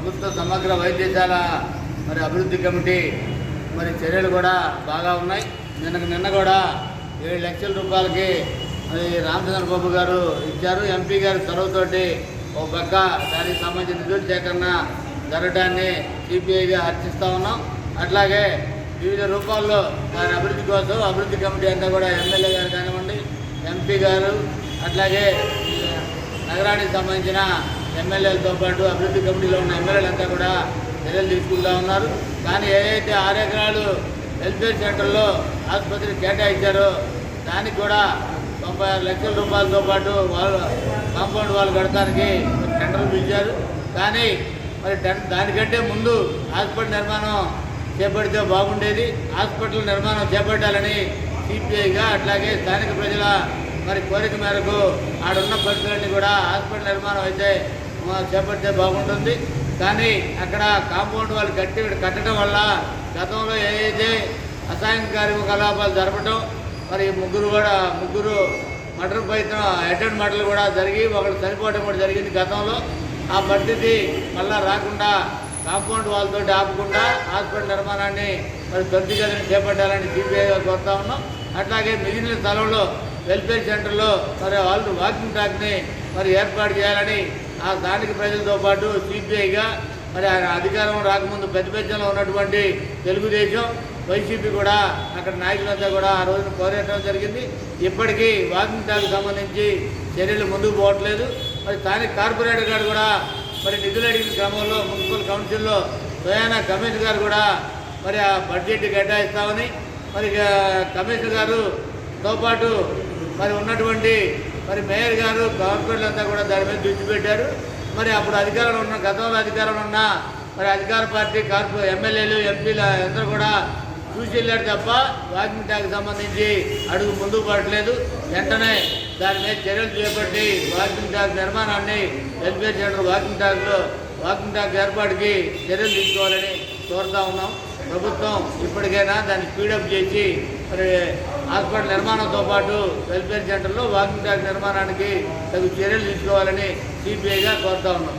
ప్రభుత్వ సమగ్ర వైద్యశాల మరి అభివృద్ధి కమిటీ మరి చర్యలు కూడా బాగా ఉన్నాయి. నిన్న కూడా 7 లక్షల రూపాయలకి మరి రామచంద్ర బాబు గారు ఇచ్చారు. ఎంపీ గారి చొరవతోటి ఒక పక్క దానికి సంబంధించిన నిధుల సేకరణ జరగడాన్ని సిపిఐగా హర్షిస్తూ ఉన్నాం. అట్లాగే వివిధ రూపాల్లో దాని అభివృద్ధి కోసం అభివృద్ధి కమిటీ అంతా కూడా ఎమ్మెల్యే గారు కానివ్వండి, ఎంపీ గారు, అట్లాగే నగరానికి సంబంధించిన ఎమ్మెల్యేలతో పాటు అభివృద్ధి కమిటీలో ఉన్న ఎమ్మెల్యేలంతా కూడా చర్యలు తీసుకుంటూ ఉన్నారు. కానీ ఏదైతే 6 ఎకరాలు వెల్ఫేర్ సెంటర్లో ఆసుపత్రికి కేటాయించారో దానికి కూడా 96 లక్షల రూపాయలతో పాటు వాళ్ళు కాంపౌండ్ వాళ్ళు కడటానికి టెండర్లు పిలిచారు. కానీ మరి దానికంటే ముందు హాస్పిటల్ నిర్మాణం చేపడితే బాగుండేది. హాస్పిటల్ నిర్మాణం చేపట్టాలని సిపిఐగా అట్లాగే స్థానిక ప్రజల మరి కోరిక మేరకు ఆడున్న పరిస్థితులన్నీ కూడా హాస్పిటల్ నిర్మాణం అయితే చేపడితే బాగుంటుంది. కానీ అక్కడ కాంపౌండ్ వాళ్ళు కట్టడం వల్ల గతంలో ఏదైతే అసాంఘిక కార్యకలాపాలు జరపడం, మరి ముగ్గురు మర్డర్ ప్రయత్నం అటెండ్ మర్డర్లు కూడా జరిగి ఒకరు చనిపోవడం కూడా జరిగింది గతంలో. ఆ పరిస్థితి మళ్ళా రాకుండా కాంపౌండ్ వాళ్ళతో ఆపకుండా హాస్పిటల్ నిర్మాణాన్ని మరి త్వరితగతిని చేపట్టాలని సిపిఐగా కోరుతా ఉన్నాం. అట్లాగే మిగిలిన స్థలంలో వెల్ఫేర్ సెంటర్లో మరి వాళ్ళు వాకింగ్ ట్రాక్ని మరి ఏర్పాటు చేయాలని ఆ స్థానిక ప్రజలతో పాటు సిపిఐగా మరి అధికారం రాకముందు పెద్దలో ఉన్నటువంటి తెలుగుదేశం, వైసీపీ కూడా అక్కడ నాయకులంతా కూడా ఆ రోజున కోరటం జరిగింది. ఇప్పటికీ వాకింగ్ ట్రాక్ సంబంధించి చర్యలు ముందుకు పోవట్లేదు. మరి స్థానిక కార్పొరేటర్ గారు కూడా మరి నిధులు అడిగిన క్రమంలో మున్సిపల్ కౌన్సిల్లో స్వయానా కమిషనర్ గారు కూడా మరి ఆ బడ్జెట్ కేటాయిస్తామని మరి కమిషనర్ గారుతో పాటు మరి ఉన్నటువంటి మరి మేయర్ గారు, కార్పొరేటర్లు అంతా కూడా దాని మీద దృష్టి పెట్టారు. మరి అప్పుడు గతంలో అధికారంలో ఉన్న మరి అధికార పార్టీ ఎమ్మెల్యేలు, ఎంపీలు అందరూ కూడా చూసి వెళ్ళారు తప్ప వాకింగ్ ట్రాక్ సంబంధించి అడుగు ముందుకు పడట్లేదు. వెంటనే దాని మీద చర్యలు చేపట్టి వాకింగ్ ట్రాక్ నిర్మాణాన్ని వెల్ఫేర్ సెంటర్ వాకింగ్ ట్రాక్ ఏర్పాటుకి చర్యలు తీసుకోవాలని కోరుతా ఉన్నాం. ప్రభుత్వం ఇప్పటికైనా దాన్ని స్పీడప్ చేసి మరి హాస్పిటల్ నిర్మాణంతో పాటు వెల్ఫేర్ సెంటర్లో వాకింగ్ ట్రాక్ నిర్మాణానికి తగు చర్యలు తీసుకోవాలని సిపిఐగా కోరుతా ఉన్నాం.